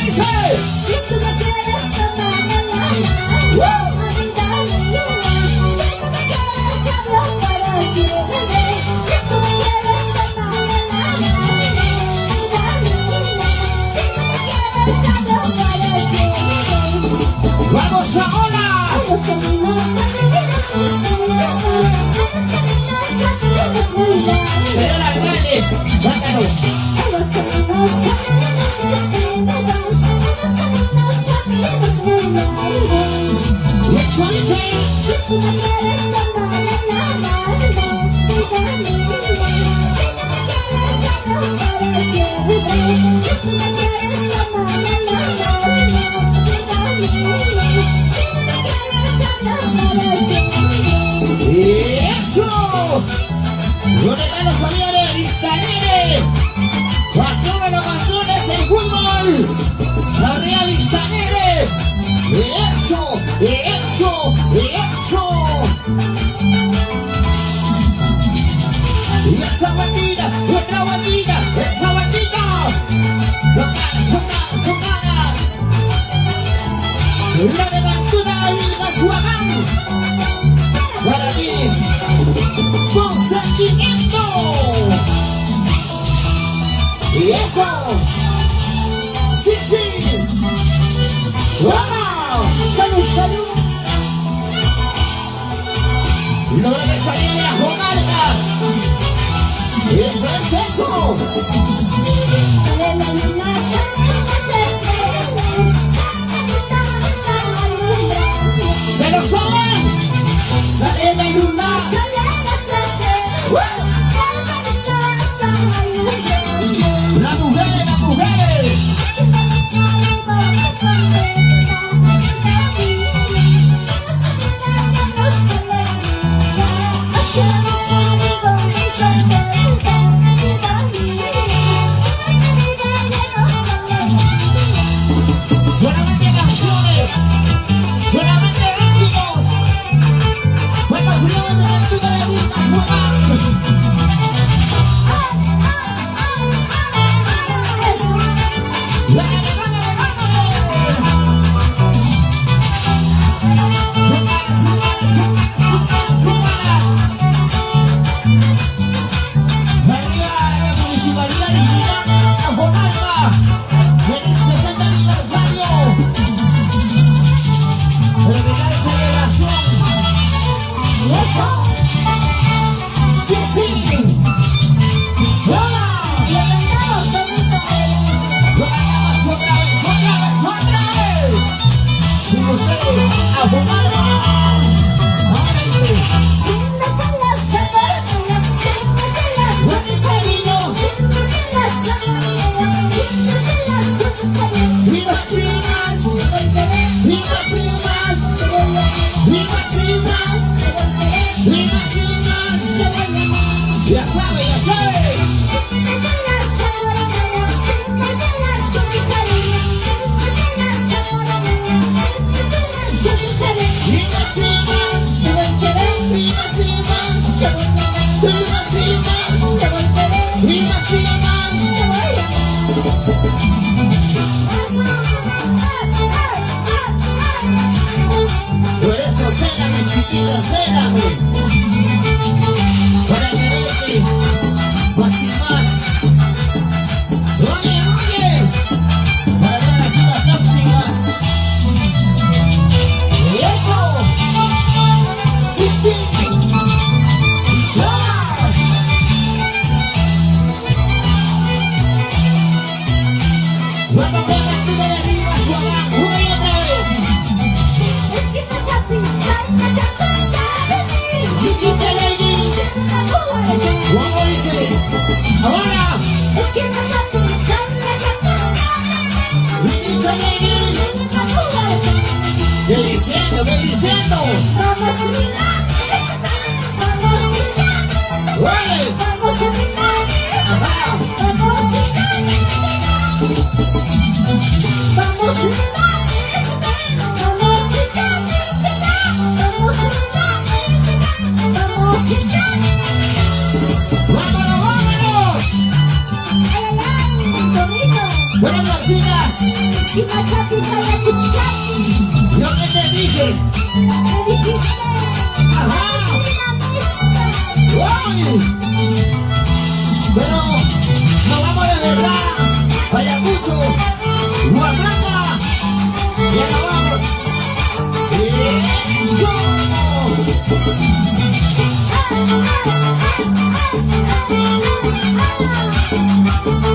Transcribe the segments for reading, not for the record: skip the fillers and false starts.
dice? Si tú me quieres tomar en la mano, si tú me quieres hablar para siempre, si tú me quieres tomar en la mano, si tú me quieres hablar para siempre. ¡Vamos ahora! Los caminos caminos muy largos. Se da la grande, bácalo. En los caminos muy largos. Y eso dice. Si tú me quieres tomar en la mano, dígame. Si tú me quieres hablar para siempre, si tú me quieres tomar en la mano, dígame. Si tú me quieres hablar para siempre. ¡Y eso! ¿Dónde están los aviones? ¡Vizanere! ¡Bastón los bastones en fútbol! ¡La Real Vizanere! ¡Y eso! ¡Y eso! ¡Y eso! ¡Y esa bandita! ¡Otra bandita! ¡Esa bandita! ¡Con ganas, con ganas, con ganas! ¡La levantura de la vida Suagán! ¡Para ti! ¡Con sentimiento! ¡Y eso! ¡Sí, sí! ¡Vamos! Salud, salud. ¡Logra que salir de la jornada! ¡Eso es eso! Sale la luna, salen las estrellas, la luna está alumbrando. ¡Se lo saben! ¡Sale la luna! Salen las estrellas, la luna está alumbrando. ¡Las mujeres, las mujeres! Solamente canciones, solamente éxitos. Bueno, cuidado de la vida de vida, Suagán. ¡Lágale, lágale, lágale! ¡Jugadas, jugadas, jugadas, jugadas! María de la Municipalidad de Ciudad Ajonalpa, en el 60 aniversario de la primera celebración. ¡Eso! ¡Sí, sí! ¡Hola! Bienvenidos, ¡Lo ganamos otra vez, otra vez, otra vez! Con ustedes, Ajonalpa. Ahora dice, ¡Buen cariño! ¡Y más y más! ¡Y más y más! ¡Y más y más! ¡Y más y más! ¡Ya sabes, ya sabes! ¡Y más y más! ¡Y más y más! ¡Y más y más! ¡Y más y más! Por eso célame, chiquita, célame. Para quererte más y más. Oye, oye. Para ver las chicas tóxicas. Y eso. Sí, sí. ¡Ah! Bueno, venga, tú de arriba, Suagán, una y otra vez. Chiquita lady. ¿Cómo dice? Ahora. Chiquita lady. ¿Qué diciendo? ¿Qué diciendo? ¡Oye! ¡Vámonos, vámonos! Ay, ay, ay, zorrito. ¡Buena partida! Y machapi saya kuchkap. Yo que te dije. Me dijiste. Ajá. ¡Ay! Pero nos vamos de verdad. Ayacucho, Guatemala. Y acabamos. ¡Eso!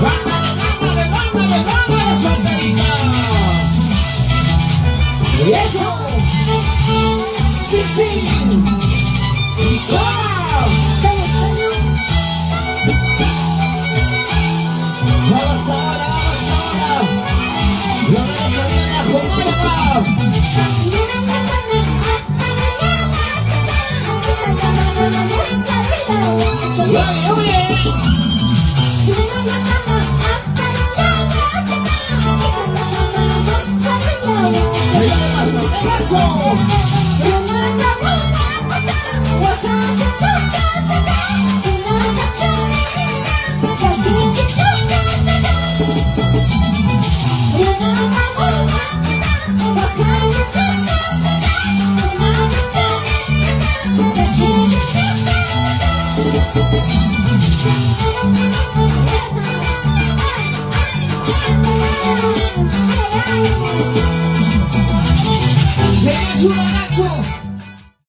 ¡Vándale, solterita! ¡Y eso! ¡Sí, sí!